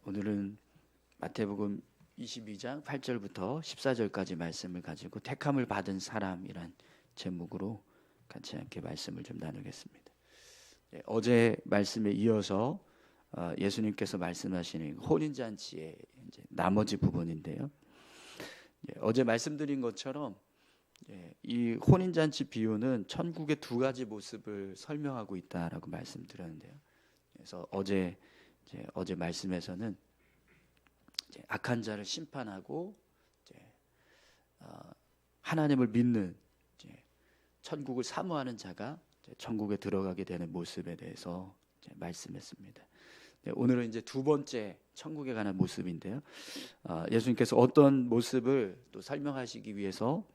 오늘은 마태복음 22장 8절부터 14절까지 말씀을 가지고 택함을 받은 사람이란 제목으로 같이 함께 말씀을 좀 나누겠습니다. 어제 말씀에 이어서 예수님께서 말씀하시는 혼인잔치의 이제 나머지 부분인데요. 어제 말씀드린 것처럼 이 혼인잔치 비유는 천국의 두 가지 모습을 설명하고 있다라고 말씀드렸는데요. 그래서 어제 말씀에서는 악한 자를 심판하고 하나님을 믿는 천국을 사모하는 자가 천국에 들어가게 되는 모습에 대해서 말씀했습니다. 오늘은 이제 두 번째 천국에 관한 모습인데요. 예수님께서 어떤 모습을 또 설명하시기 위해서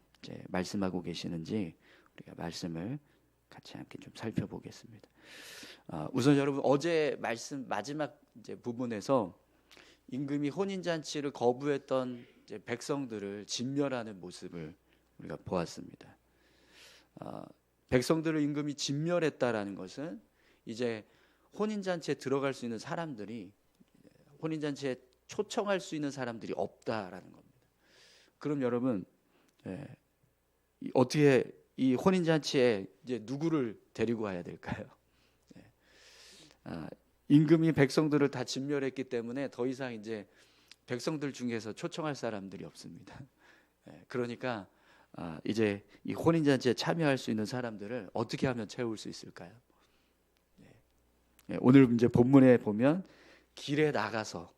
말씀하고 계시는지 우리가 말씀을 같이 함께 좀 살펴보겠습니다. 우선 여러분 어제 말씀 마지막 부분에서 임금이 혼인잔치를 거부했던 백성들을 진멸하는 모습을 우리가 보았습니다. 백성들을 임금이 진멸했다라는 것은 이제 혼인잔치에 들어갈 수 있는 사람들이 혼인잔치에 초청할 수 있는 사람들이 없다라는 겁니다. 그럼 여러분 어떻게 이 혼인잔치에 이제 누구를 데리고 와야 될까요? 임금이 백성들을 다 진멸했기 때문에 더 이상 이제 백성들 중에서 초청할 사람들이 없습니다. 그러니까 이제 이 혼인잔치에 참여할 수 있는 사람들을 어떻게 하면 채울 수 있을까요? 오늘 이제 본문에 보면 길에 나가서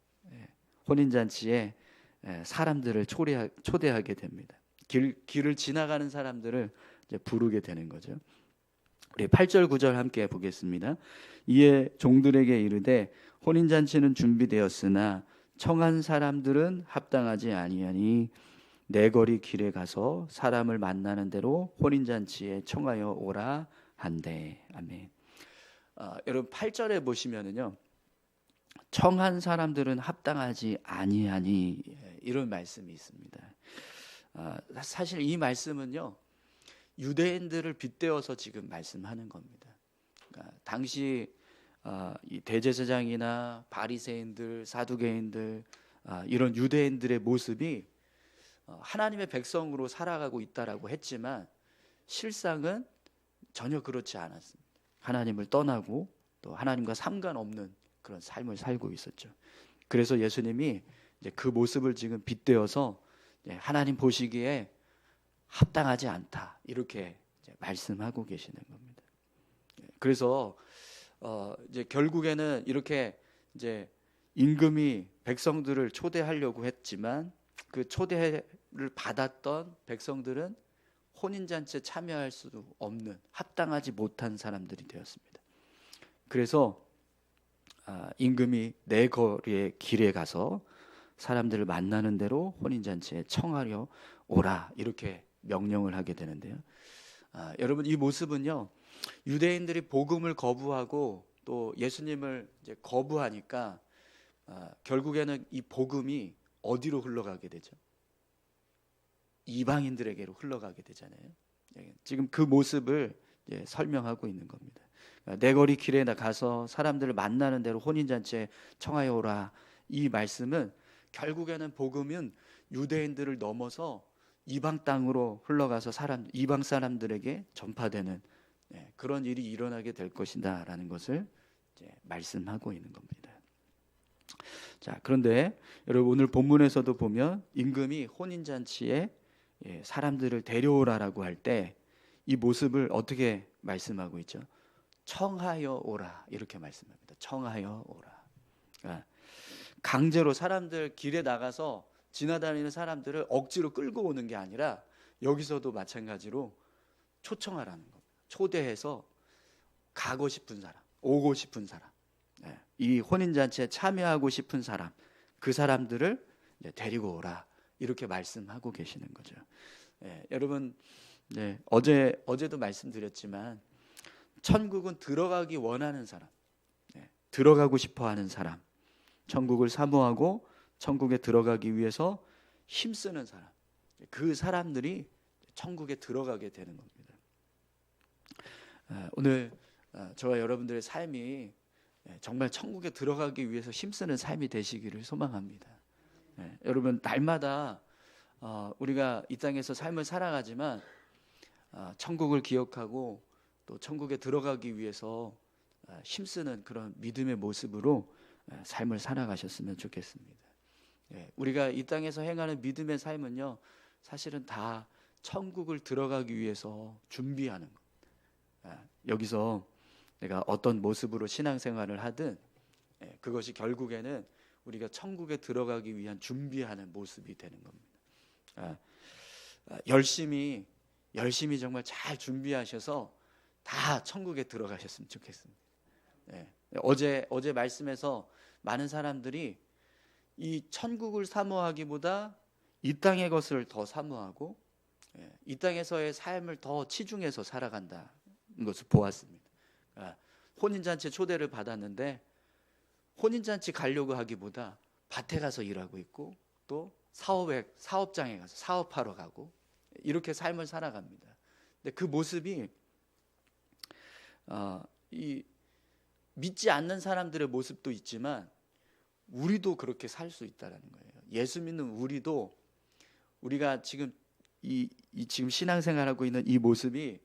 혼인잔치에 사람들을 초대하게 됩니다. 길을 지나가는 사람들을 이제 부르게 되는 거죠. 우리 8절 9절 함께 보겠습니다. 이에 종들에게 이르되 혼인잔치는 준비되었으나 청한 사람들은 합당하지 아니하니 내 거리 길에 가서 사람을 만나는 대로 혼인잔치에 청하여 오라 한대. 아멘. 여러분 8절에 보시면은요, 청한 사람들은 합당하지 아니하니 이런 말씀이 있습니다. 사실 이 말씀은요, 유대인들을 빗대어서 지금 말씀하는 겁니다. 그러니까 당시 이 대제사장이나 바리새인들, 사두개인들 이런 유대인들의 모습이 하나님의 백성으로 살아가고 있다라고 했지만 실상은 전혀 그렇지 않았습니다. 하나님을 떠나고 또 하나님과 상관없는 그런 삶을 살고 있었죠. 그래서 예수님이 이제 그 모습을 지금 빗대어서 하나님 보시기에 합당하지 않다 이렇게 말씀하고 계시는 겁니다. 그래서 이제 결국에는 이렇게 이제 임금이 백성들을 초대하려고 했지만 그 초대를 받았던 백성들은 혼인잔치에 참여할 수 없는 합당하지 못한 사람들이 되었습니다. 그래서 임금이 내 거리의 길에 가서 사람들을 만나는 대로 혼인잔치에 청하려 오라 이렇게 명령을 하게 되는데요. 여러분 이 모습은요, 유대인들이 복음을 거부하고 또 예수님을 이제 거부하니까 결국에는 이 복음이 어디로 흘러가게 되죠? 이방인들에게로 흘러가게 되잖아요. 지금 그 모습을 설명하고 있는 겁니다. 내 거리 길에 가서 사람들을 만나는 대로 혼인잔치에 청하여 오라. 이 말씀은 결국에는 복음은 유대인들을 넘어서 이방 땅으로 흘러가서 이방 사람들에게 전파되는 그런 일이 일어나게 될 것이다라는 것을 말씀하고 있는 겁니다. 자, 그런데 여러분 오늘 본문에서도 보면 임금이 혼인잔치에 사람들을 데려오라라고 할 때 이 모습을 어떻게 말씀하고 있죠? 청하여 오라 이렇게 말씀합니다. 청하여 오라. 강제로 사람들 길에 나가서 지나다니는 사람들을 억지로 끌고 오는 게 아니라 여기서도 마찬가지로 초청하라는 겁니다. 초대해서 가고 싶은 사람, 오고 싶은 사람, 이 혼인잔치에 참여하고 싶은 사람, 그 사람들을 데리고 오라 이렇게 말씀하고 계시는 거죠. 여러분 어제도 말씀드렸지만 천국은 들어가기 원하는 사람, 들어가고 싶어하는 사람, 천국을 사모하고 천국에 들어가기 위해서 힘쓰는 사람, 그 사람들이 천국에 들어가게 되는 겁니다. 오늘 저와 여러분들의 삶이 정말 천국에 들어가기 위해서 힘쓰는 삶이 되시기를 소망합니다. 여러분 날마다 우리가 이 땅에서 삶을 살아가지만 천국을 기억하고 또 천국에 들어가기 위해서 힘쓰는 그런 믿음의 모습으로 삶을 살아가셨으면 좋겠습니다. 우리가 이 땅에서 행하는 믿음의 삶은요, 사실은 다 천국을 들어가기 위해서 준비하는 겁니다. 여기서 내가 어떤 모습으로 신앙생활을 하든 그것이 결국에는 우리가 천국에 들어가기 위한 준비하는 모습이 되는 겁니다. 열심히 정말 잘 준비하셔서 다 천국에 들어가셨으면 좋겠습니다. 어제 말씀에서 많은 사람들이 이 천국을 사모하기보다 이 땅의 것을 더 사모하고 이 땅에서의 삶을 더 치중해서 살아간다는 것을 보았습니다. 혼인잔치 초대를 받았는데 혼인잔치 가려고 하기보다 밭에 가서 일하고 있고 또 사업장에 가서 사업하러 가고 이렇게 삶을 살아갑니다. 근데 그 모습이 이 믿지 않는 사람들의 모습도 있지만 우리도 그렇게 살 수 있다는 거예요. 예수 믿는 우리도 우리가 지금 지금 신앙생활하고 있는 이 모습이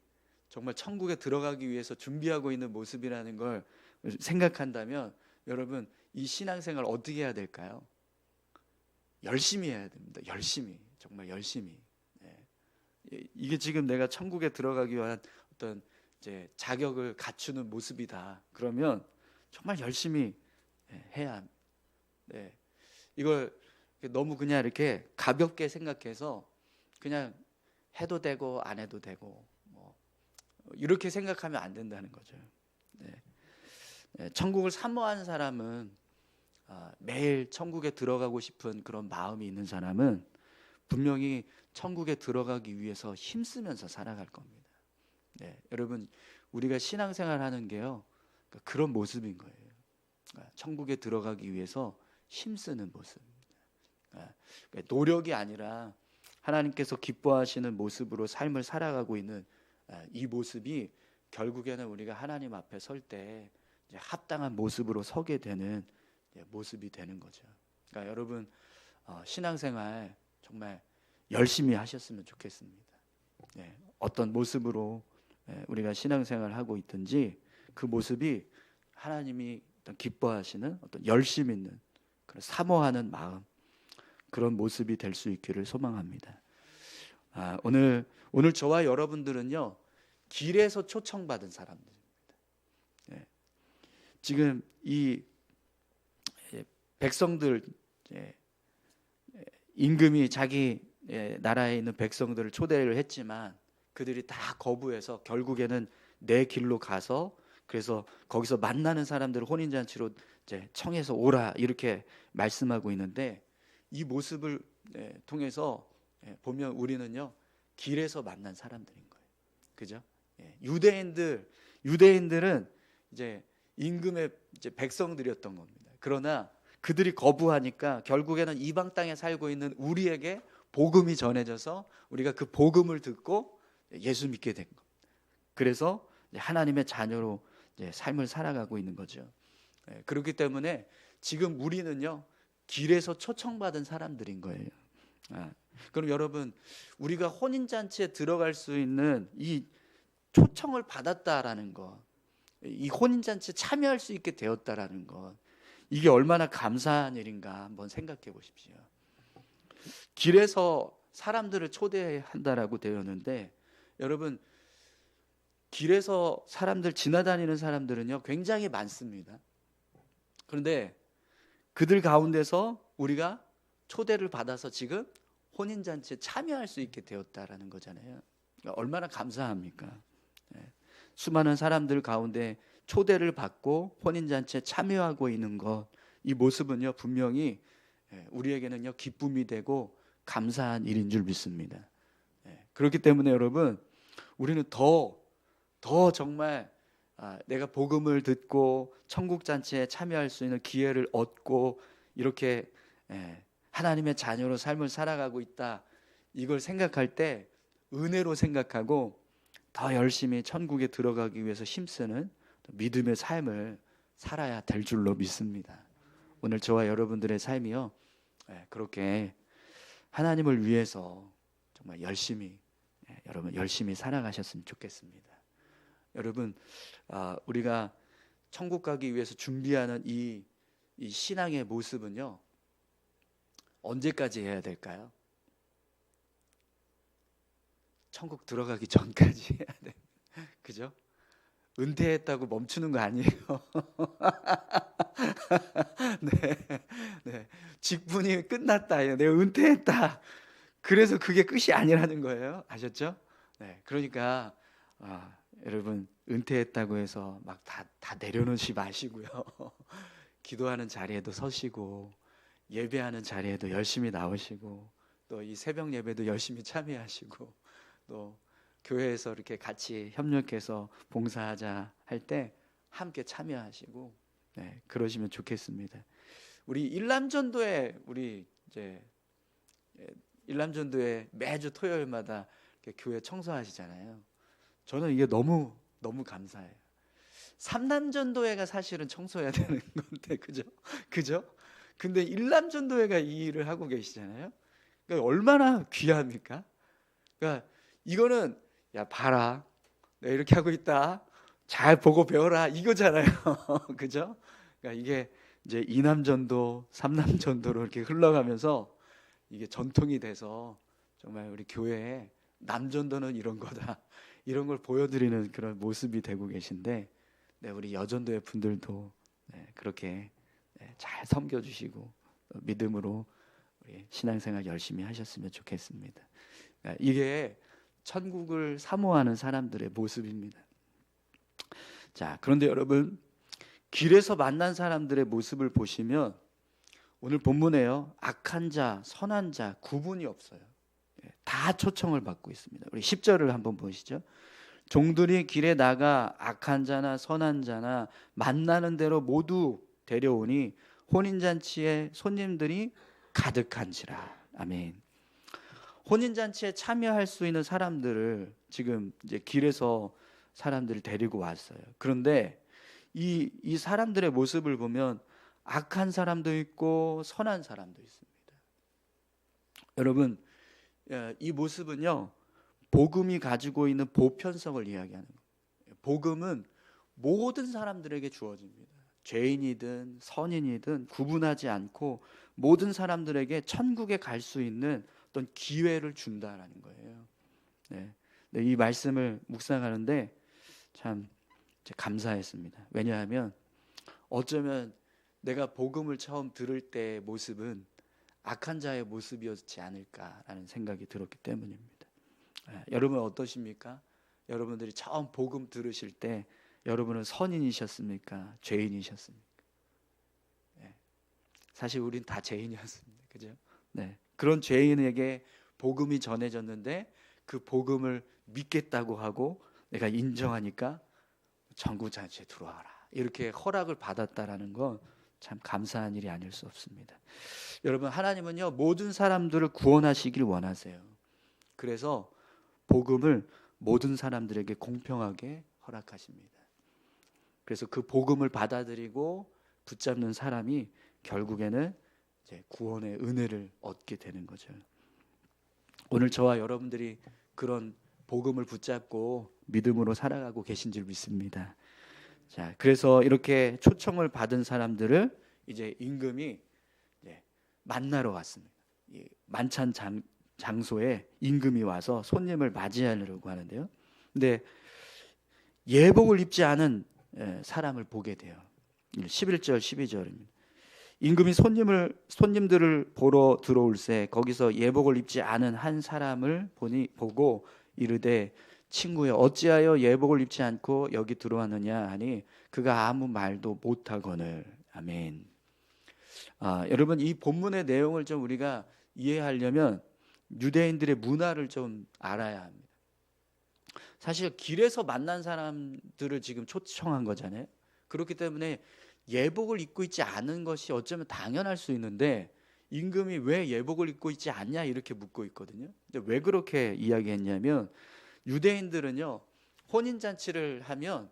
정말 천국에 들어가기 위해서 준비하고 있는 모습이라는 걸 생각한다면 여러분 이 신앙생활 어떻게 해야 될까요? 열심히 해야 됩니다. 열심히, 정말 열심히. 이게 지금 내가 천국에 들어가기 위한 어떤 이제 자격을 갖추는 모습이다. 그러면 정말 열심히 해야 합니다. 이걸 너무 그냥 이렇게 가볍게 생각해서 그냥 해도 되고 안 해도 되고 이렇게 생각하면 안 된다는 거죠. 천국을 사모하는 사람은 매일 천국에 들어가고 싶은 그런 마음이 있는 사람은 분명히 천국에 들어가기 위해서 힘쓰면서 살아갈 겁니다. 여러분 우리가 신앙생활하는 게요 그런 모습인 거예요. 천국에 들어가기 위해서 힘쓰는 모습입니다. 노력이 아니라 하나님께서 기뻐하시는 모습으로 삶을 살아가고 있는 이 모습이 결국에는 우리가 하나님 앞에 설 때 합당한 모습으로 서게 되는 모습이 되는 거죠. 그러니까 여러분 신앙생활 정말 열심히 하셨으면 좋겠습니다. 어떤 모습으로 우리가 신앙생활을 하고 있든지 그 모습이 하나님이 어떤 기뻐하시는 어떤 열심 있는 그런 사모하는 마음 그런 모습이 될 수 있기를 소망합니다. 오늘 저와 여러분들은요 길에서 초청받은 사람들입니다. 지금 이 백성들 임금이 자기 나라에 있는 백성들을 초대를 했지만 그들이 다 거부해서 결국에는 내 길로 가서 그래서 거기서 만나는 사람들을 혼인잔치로 이제 청해서 오라 이렇게 말씀하고 있는데 이 모습을 통해서 보면 우리는요 길에서 만난 사람들인 거예요. 그죠? 유대인들은 이제 임금의 이제 백성들이었던 겁니다. 그러나 그들이 거부하니까 결국에는 이방 땅에 살고 있는 우리에게 복음이 전해져서 우리가 그 복음을 듣고 예수 믿게 된 겁니다. 그래서 하나님의 자녀로 삶을 살아가고 있는 거죠. 그렇기 때문에 지금 우리는요 길에서 초청받은 사람들인 거예요. 그럼 여러분 우리가 혼인잔치에 들어갈 수 있는 이 초청을 받았다라는 것, 이 혼인잔치에 참여할 수 있게 되었다라는 것, 이게 얼마나 감사한 일인가 한번 생각해 보십시오. 길에서 사람들을 초대한다라고 되었는데 여러분 길에서 사람들 지나다니는 사람들은요 굉장히 많습니다. 그런데 그들 가운데서 우리가 초대를 받아서 지금 혼인잔치에 참여할 수 있게 되었다라는 거잖아요. 얼마나 감사합니까? 수많은 사람들 가운데 초대를 받고 혼인잔치에 참여하고 있는 것, 이 모습은요 분명히 우리에게는요 기쁨이 되고 감사한 일인 줄 믿습니다. 그렇기 때문에 여러분 우리는 더 정말 내가 복음을 듣고 천국잔치에 참여할 수 있는 기회를 얻고 이렇게 하나님의 자녀로 삶을 살아가고 있다, 이걸 생각할 때 은혜로 생각하고 더 열심히 천국에 들어가기 위해서 힘쓰는 믿음의 삶을 살아야 될 줄로 믿습니다. 오늘 저와 여러분들의 삶이요, 그렇게 하나님을 위해서 정말 열심히, 여러분 열심히 살아가셨으면 좋겠습니다. 여러분, 우리가 천국 가기 위해서 준비하는 이 신앙의 모습은요, 언제까지 해야 될까요? 천국 들어가기 전까지 해야 돼. 그죠? 은퇴했다고 멈추는 거 아니에요. 네, 네. 직분이 끝났다. 내가 은퇴했다. 그래서 그게 끝이 아니라는 거예요. 아셨죠? 네. 그러니까 여러분 은퇴했다고 해서 막 다 내려놓지 마시고요. 기도하는 자리에도 서시고 예배하는 자리에도 열심히 나오시고 또 이 새벽 예배도 열심히 참여하시고 또 교회에서 이렇게 같이 협력해서 봉사하자 할 때 함께 참여하시고 그러시면 좋겠습니다. 우리 일남전도에 일남전도에 매주 토요일마다 이렇게 교회 청소하시잖아요. 저는 이게 너무 감사해요. 삼남전도회가 사실은 청소해야 되는 건데 그죠? 근데 일남전도회가 이 일을 하고 계시잖아요. 그러니까 얼마나 귀합니까? 그러니까 이거는 야 봐라, 내가 이렇게 하고 있다, 잘 보고 배워라 이거잖아요. 그죠? 그러니까 이게 이제 이남전도, 삼남전도로 이렇게 흘러가면서 이게 전통이 돼서 정말 우리 교회에 남전도는 이런 거다, 이런 걸 보여드리는 그런 모습이 되고 계신데, 우리 여전도의 분들도 그렇게 잘 섬겨주시고 믿음으로 우리 신앙생활 열심히 하셨으면 좋겠습니다. 이게 천국을 사모하는 사람들의 모습입니다. 자, 그런데 여러분, 길에서 만난 사람들의 모습을 보시면 오늘 본문에요, 악한 자, 선한 자 구분이 없어요. 다 초청을 받고 있습니다. 우리 10절을 한번 보시죠. 종들이 길에 나가 악한 자나 선한 자나 만나는 대로 모두 데려오니 혼인잔치에 손님들이 가득한지라. 아멘. 혼인잔치에 참여할 수 있는 사람들을 지금 이제 길에서 사람들을 데리고 왔어요. 그런데 이 사람들의 모습을 보면 악한 사람도 있고 선한 사람도 있습니다. 여러분, 이 모습은요, 복음이 가지고 있는 보편성을 이야기하는 거예요. 복음은 모든 사람들에게 주어집니다. 죄인이든 선인이든 구분하지 않고 모든 사람들에게 천국에 갈 수 있는 어떤 기회를 준다라는 거예요. 이 말씀을 묵상하는데 참 감사했습니다. 왜냐하면 어쩌면 내가 복음을 처음 들을 때의 모습은 악한 자의 모습이었지 않을까라는 생각이 들었기 때문입니다. 여러분 어떠십니까? 여러분들이 처음 복음 들으실 때 여러분은 선인이셨습니까? 죄인이셨습니까? 사실 우린 다 죄인이었습니다. 그죠? 그런 죄인에게 복음이 전해졌는데 그 복음을 믿겠다고 하고 내가 인정하니까 천국잔치에 들어와라, 이렇게 허락을 받았다라는 건 참 감사한 일이 아닐 수 없습니다. 여러분, 하나님은요 모든 사람들을 구원하시길 원하세요. 그래서 복음을 모든 사람들에게 공평하게 허락하십니다. 그래서 그 복음을 받아들이고 붙잡는 사람이 결국에는 이제 구원의 은혜를 얻게 되는 거죠. 오늘 저와 여러분들이 그런 복음을 붙잡고 믿음으로 살아가고 계신 줄 믿습니다. 자, 그래서 이렇게 초청을 받은 사람들을 이제 임금이 만나러 갔습니다. 이 만찬 장소에 임금이 와서 손님을 맞이하려고 하는데요. 근데 예복을 입지 않은 사람을 보게 돼요. 11절 12절입니다. 임금이 손님들을 보러 들어올새 거기서 예복을 입지 않은 한 사람을 보고 이르되 친구여 어찌하여 예복을 입지 않고 여기 들어왔느냐 하니 그가 아무 말도 못하거늘. 아멘. 여러분, 이 본문의 내용을 좀 우리가 이해하려면 유대인들의 문화를 좀 알아야 합니다. 사실 길에서 만난 사람들을 지금 초청한 거잖아요. 그렇기 때문에 예복을 입고 있지 않은 것이 어쩌면 당연할 수 있는데 임금이 왜 예복을 입고 있지 않냐 이렇게 묻고 있거든요. 근데 왜 그렇게 이야기했냐면 유대인들은요 혼인잔치를 하면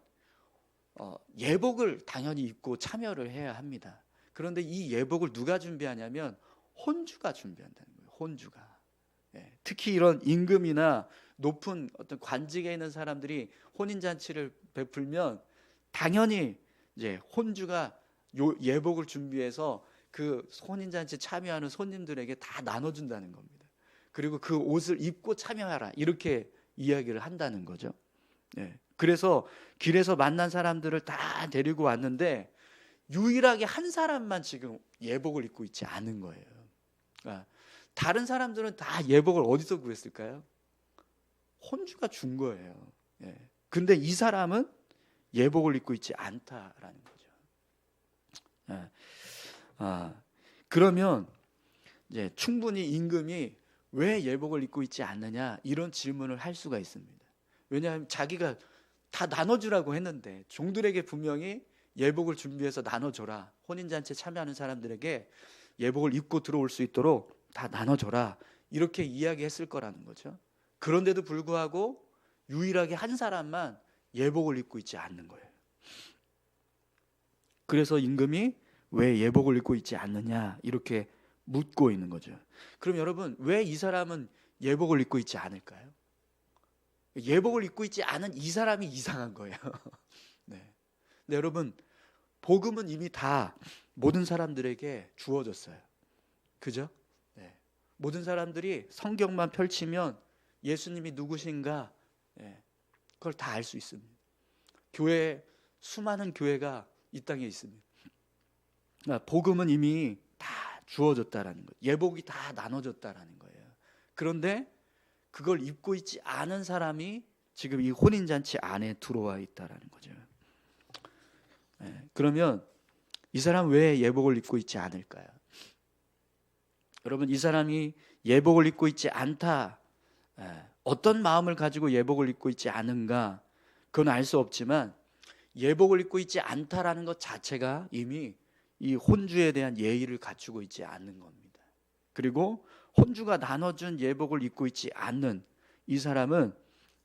예복을 당연히 입고 참여를 해야 합니다. 그런데 이 예복을 누가 준비하냐면 혼주가 준비한다는 거예요. 혼주가. 특히 이런 임금이나 높은 어떤 관직에 있는 사람들이 혼인잔치를 베풀면 당연히 이제 혼주가 예복을 준비해서 그 혼인잔치 참여하는 손님들에게 다 나눠준다는 겁니다. 그리고 그 옷을 입고 참여하라 이렇게 이야기를 한다는 거죠. 그래서 길에서 만난 사람들을 다 데리고 왔는데 유일하게 한 사람만 지금 예복을 입고 있지 않은 거예요. 다른 사람들은 다 예복을 어디서 구했을까요? 혼주가 준 거예요. 근데 이 사람은 예복을 입고 있지 않다라는 거죠. 그러면 이제 충분히 임금이 왜 예복을 입고 있지 않느냐 이런 질문을 할 수가 있습니다. 왜냐하면 자기가 다 나눠주라고 했는데 종들에게 분명히 예복을 준비해서 나눠줘라. 혼인잔치에 참여하는 사람들에게 예복을 입고 들어올 수 있도록 다 나눠줘라. 이렇게 이야기했을 거라는 거죠. 그런데도 불구하고 유일하게 한 사람만 예복을 입고 있지 않는 거예요. 그래서 임금이 왜 예복을 입고 있지 않느냐 이렇게 묻고 있는 거죠. 그럼 여러분 왜 이 사람은 예복을 입고 있지 않을까요? 예복을 입고 있지 않은 이 사람이 이상한 거예요. 네. 근데 여러분 복음은 이미 다 모든 사람들에게 주어졌어요. 그죠? 네. 모든 사람들이 성경만 펼치면 예수님이 누구신가 그걸 다 알 수 있습니다. 수많은 교회가 이 땅에 있습니다. 복음은 이미 다 주어졌다라는 거예요. 예복이 다 나눠졌다라는 거예요. 그런데 그걸 입고 있지 않은 사람이 지금 이 혼인잔치 안에 들어와 있다라는 거죠. 그러면 이 사람 왜 예복을 입고 있지 않을까요? 여러분 이 사람이 예복을 입고 있지 않다, 어떤 마음을 가지고 예복을 입고 있지 않은가 그건 알 수 없지만 예복을 입고 있지 않다라는 것 자체가 이미 이 혼주에 대한 예의를 갖추고 있지 않는 겁니다. 그리고 혼주가 나눠준 예복을 입고 있지 않는 이 사람은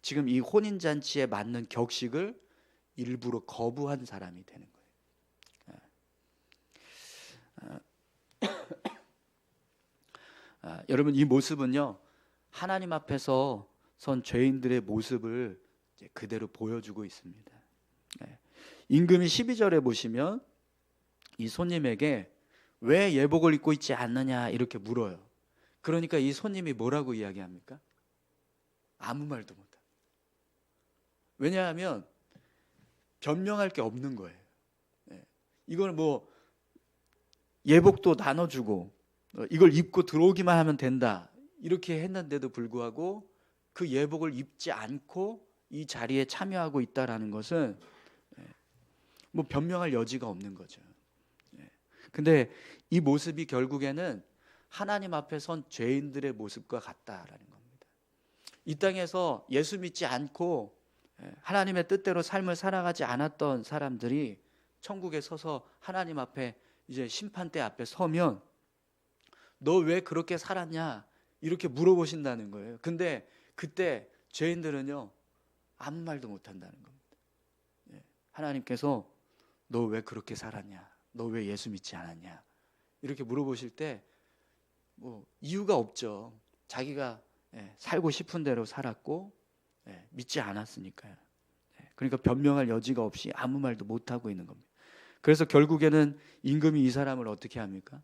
지금 이 혼인잔치에 맞는 격식을 일부러 거부한 사람이 되는 거예요. 여러분 이 모습은요 하나님 앞에서 선 죄인들의 모습을 이제 그대로 보여주고 있습니다. 임금이 12절에 보시면 이 손님에게 왜 예복을 입고 있지 않느냐 이렇게 물어요. 그러니까 이 손님이 뭐라고 이야기합니까? 아무 말도 못합니다. 왜냐하면 변명할 게 없는 거예요. 이걸 뭐 예복도 나눠주고 이걸 입고 들어오기만 하면 된다 이렇게 했는데도 불구하고 그 예복을 입지 않고 이 자리에 참여하고 있다라는 것은 뭐 변명할 여지가 없는 거죠. 근데 이 모습이 결국에는 하나님 앞에 선 죄인들의 모습과 같다라는 겁니다. 이 땅에서 예수 믿지 않고 하나님의 뜻대로 삶을 살아가지 않았던 사람들이 천국에 서서 하나님 앞에 이제 심판대 앞에 서면 너 왜 그렇게 살았냐 이렇게 물어보신다는 거예요. 근데 그때 죄인들은요 아무 말도 못한다는 겁니다. 하나님께서 너 왜 그렇게 살았냐, 너 왜 예수 믿지 않았냐 이렇게 물어보실 때 뭐 이유가 없죠. 자기가 살고 싶은 대로 살았고 믿지 않았으니까요. 그러니까 변명할 여지가 없이 아무 말도 못하고 있는 겁니다. 그래서 결국에는 임금이 이 사람을 어떻게 합니까?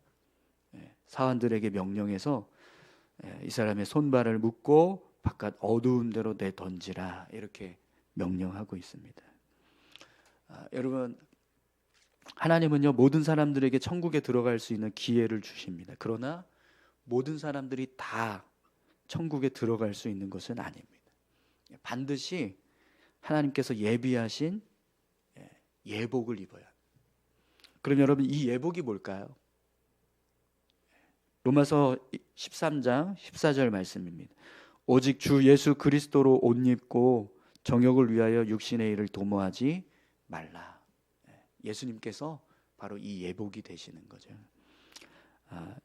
사환들에게 명령해서 이 사람의 손발을 묶고 바깥 어두운 데로 내던지라 이렇게 명령하고 있습니다. 여러분 하나님은요 모든 사람들에게 천국에 들어갈 수 있는 기회를 주십니다. 그러나 모든 사람들이 다 천국에 들어갈 수 있는 것은 아닙니다. 반드시 하나님께서 예비하신 예복을 입어야 합니다. 그럼 여러분 이 예복이 뭘까요? 로마서 13장 14절 말씀입니다. 오직 주 예수 그리스도로 옷 입고 정욕을 위하여 육신의 일을 도모하지 말라. 예수님께서 바로 이 예복이 되시는 거죠.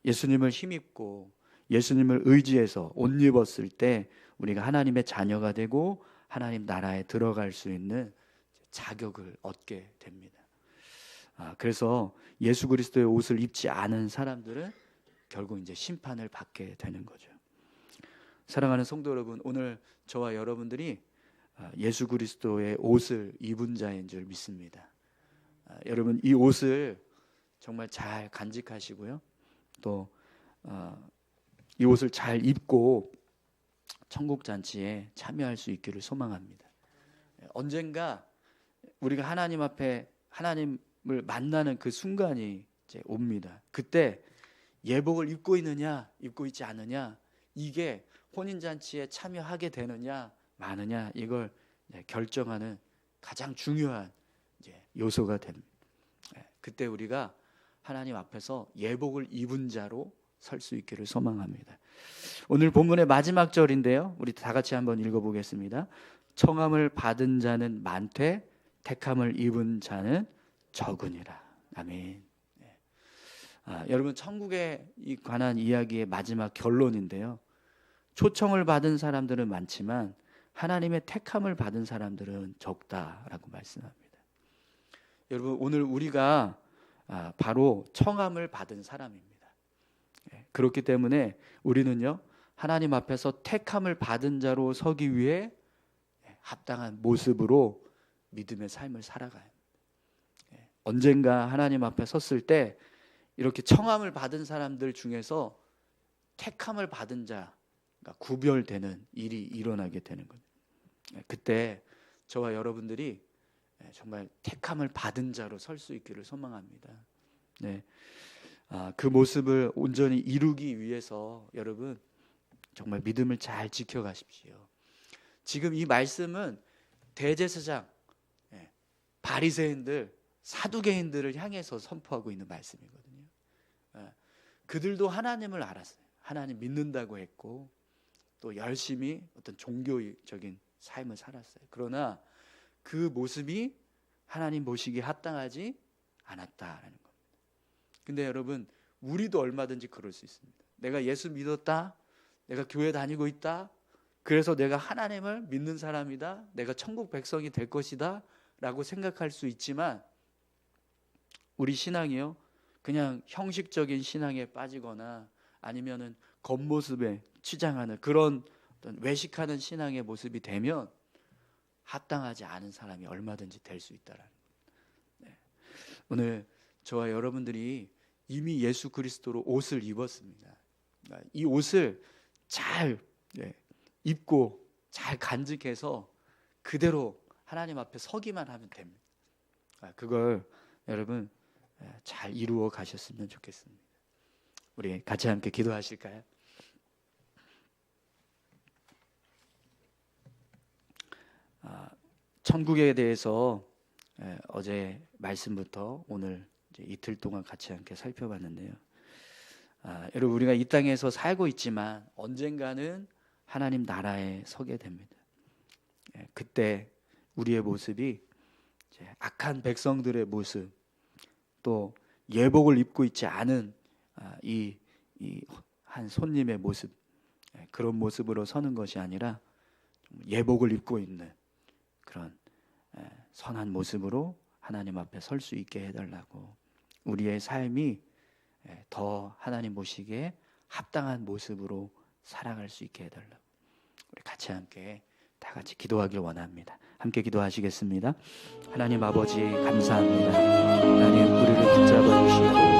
예수님을 힘입고 예수님을 의지해서 옷 입었을 때 우리가 하나님의 자녀가 되고 하나님 나라에 들어갈 수 있는 자격을 얻게 됩니다. 그래서 예수 그리스도의 옷을 입지 않은 사람들은 결국 이제 심판을 받게 되는 거죠. 사랑하는 성도 여러분, 오늘 저와 여러분들이 예수 그리스도의 옷을 입은 자인 줄 믿습니다. 여러분, 이 옷을 정말 잘 간직하시고요. 또 이 옷을 잘 입고 천국 잔치에 참여할 수 있기를 소망합니다. 언젠가 우리가 하나님 앞에 하나님을 만나는 그 순간이 이제 옵니다. 그때 예복을 입고 있느냐, 입고 있지 않느냐, 이게 혼인 잔치에 참여하게 되느냐, 마느냐, 이걸 결정하는 가장 중요한 요소가 됩니다. 그때 우리가 하나님 앞에서 예복을 입은 자로 설 수 있기를 소망합니다. 오늘 본문의 마지막 절인데요, 우리 다 같이 한번 읽어보겠습니다. 청함을 받은 자는 많되 택함을 입은 자는 적으니라. 아멘. 여러분, 천국에 관한 이야기의 마지막 결론인데요, 초청을 받은 사람들은 많지만 하나님의 택함을 받은 사람들은 적다라고 말씀합니다. 여러분, 오늘 우리가 바로 청함을 받은 사람입니다. 그렇기 때문에 우리는요, 하나님 앞에서 택함을 받은 자로 서기 위해 합당한 모습으로 믿음의 삶을 살아가야 합니다. 언젠가 하나님 앞에 섰을 때 이렇게 청함을 받은 사람들 중에서 택함을 받은 자가 구별되는 일이 일어나게 되는 거예요. 그때 저와 여러분들이 정말 택함을 받은 자로 설 수 있기를 소망합니다. 그 모습을 온전히 이루기 위해서 여러분 정말 믿음을 잘 지켜가십시오. 지금 이 말씀은 대제사장, 바리새인들, 사두개인들을 향해서 선포하고 있는 말씀이거든요. 그들도 하나님을 알았어요. 하나님 믿는다고 했고 또 열심히 어떤 종교적인 삶을 살았어요. 그러나 그 모습이 하나님 보시기에 합당하지 않았다라는 겁니다. 근데 여러분, 우리도 얼마든지 그럴 수 있습니다. 내가 예수 믿었다, 내가 교회 다니고 있다, 그래서 내가 하나님을 믿는 사람이다, 내가 천국 백성이 될 것이다 라고 생각할 수 있지만, 우리 신앙이요, 그냥 형식적인 신앙에 빠지거나 아니면은 겉모습에 치장하는 그런 어떤 외식하는 신앙의 모습이 되면 합당하지 않은 사람이 얼마든지 될 수 있다라는 거예요. 오늘 저와 여러분들이 이미 예수 그리스도로 옷을 입었습니다. 이 옷을 잘 입고 잘 간직해서 그대로 하나님 앞에 서기만 하면 됩니다. 그걸 여러분 잘 이루어 가셨으면 좋겠습니다. 우리 같이 함께 기도하실까요? 천국에 대해서 어제 말씀부터 오늘 이틀 동안 같이 함께 살펴봤는데요. 여러분, 우리가 이 땅에서 살고 있지만 언젠가는 하나님 나라에 서게 됩니다. 그때 우리의 모습이 악한 백성들의 모습, 또 예복을 입고 있지 않은 이 한 손님의 모습, 그런 모습으로 서는 것이 아니라 예복을 입고 있는 그런 선한 모습으로 하나님 앞에 설 수 있게 해달라고, 우리의 삶이 더 하나님 보시기에 합당한 모습으로 살아갈 수 있게 해달라고, 우리 같이 함께 다 같이 기도하길 원합니다. 함께 기도하시겠습니다. 하나님 아버지 감사합니다. 하나님, 우리를 붙잡아 주시고